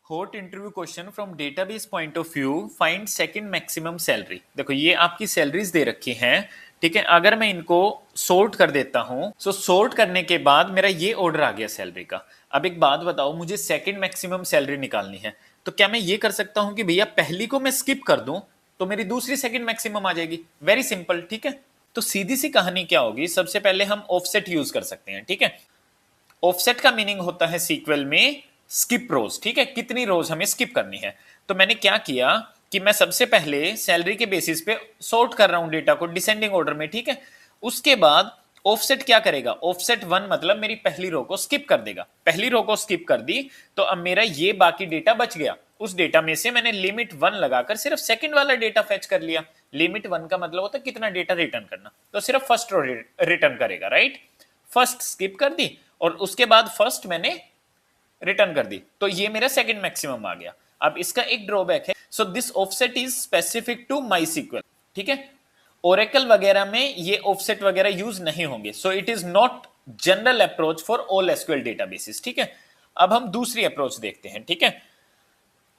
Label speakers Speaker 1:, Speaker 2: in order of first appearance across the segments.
Speaker 1: Hot interview question from database point of view, find second maximum salary. देखो ये आपकी salaries दे रखी हैं, ठीक है। अगर मैं इनको सोर्ट कर देता हूं, सो सोर्ट करने के बाद मेरा ये ऑर्डर आ गया सैलरी का। अब एक बात बताओ, मुझे सेकंड मैक्सिमम सैलरी निकालनी है, तो क्या मैं ये कर सकता हूं कि भैया पहली को मैं स्किप कर दूं तो मेरी दूसरी सेकंड मैक्सिमम आ जाएगी? वेरी सिंपल, ठीक है। तो सीधी सी कहानी क्या होगी, सबसे पहले हम ऑफसेट यूज कर सकते हैं, ठीक है। ऑफसेट का मीनिंग होता है सीक्वल में स्किप रोज, ठीक है, कितनी रोज हमें स्किप करनी है। तो मैंने क्या किया कि मैं सबसे पहले सैलरी के बेसिस पे सॉर्ट कर रहा हूं डेटा को डिसेंडिंग ऑर्डर में, ठीक है। उसके बाद ऑफसेट क्या करेगा, ऑफसेट 1 मतलब मेरी पहली रो को स्किप कर देगा। पहली रो को स्किप कर दी तो अब मेरा ये बाकी डेटा बच गया। उस डेटा में से मैंने लिमिट 1 लगाकर सिर्फ सेकंड वाला डेटा फेच कर लिया। लिमिट 1 का मतलब होता है कितना डेटा रिटर्न करना, तो सिर्फ फर्स्ट रो रिटर्न करेगा, राइट। फर्स्ट स्किप कर दी और उसके बाद फर्स्ट मैंने रिटर्न कर दी, तो ये मेरा सेकंड मैक्सिमम आ गया। अब इसका एक ड्रॉबैक है, so this offset is specific to MySQL, ठीक है। ओरेकल वगैरह में ये ऑफसेट वगैरह यूज नहीं होंगे, so it is not general approach for all SQL databases, ठीक है। अब हम दूसरी अप्रोच देखते हैं, ठीक है।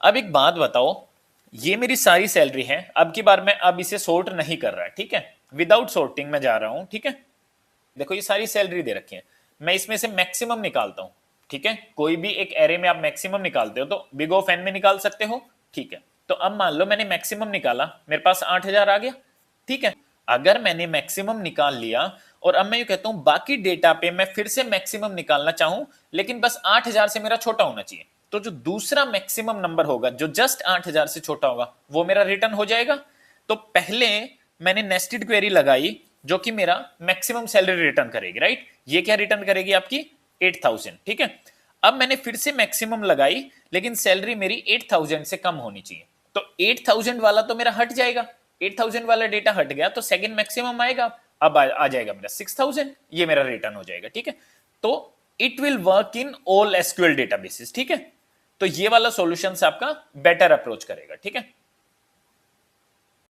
Speaker 1: अब एक बात बताओ, ये मेरी सारी सैलरी है, अब की बार मैं अब इसे सॉर्ट नहीं कर रहा है, ठीक है। विदाउट सॉर्टिंग मैं जा रहा हूं, ठीक है। देखो ये सारी सैलरी दे रखी है, मैं इसमें से मैक्सिमम निकालता हूं, ठीक है। कोई भी एक एरे में आप मैक्सिमम निकालते हो तो बिग ऑफ एन में निकाल सकते हो, ठीक है। तो अब मान लो मैंने मैक्सिमम निकाला, मेरे पास 8000 आ गया, ठीक है। अगर मैंने मैक्सिमम निकाल लिया और अब मैं ये कहता हूं बाकी डेटा पे मैं फिर से मैक्सिमम निकालना चाहूं, लेकिन बस 8000 से मेरा छोटा होना चाहिए, तो जो दूसरा मैक्सिमम नंबर होगा जो जस्ट 8000 से छोटा होगा वो मेरा रिटर्न हो जाएगा। तो पहले मैंने नेस्टेड क्वेरी लगाई जो कि मेरा मैक्सिमम सैलरी रिटर्न करेगी, राइट। ये क्या रिटर्न करेगी आपकी 8000, ठीक है। अब मैंने फिर से मैक्सिमम लगाई, लेकिन सैलरी मेरी 8000 से कम होनी चाहिए, तो 8000 वाला तो मेरा हट जाएगा, 8000 वाला डेटा हट गया तो सेकंड मैक्सिमम आएगा। अब आ जाएगा मेरा 6000, ये मेरा रिटर्न हो जाएगा, ठीक है। तो it will work in all SQL databases, ठीक है। तो ये वाला सॉल्यूशन आपका बेटर अप्रोच करेगा, ठीक है।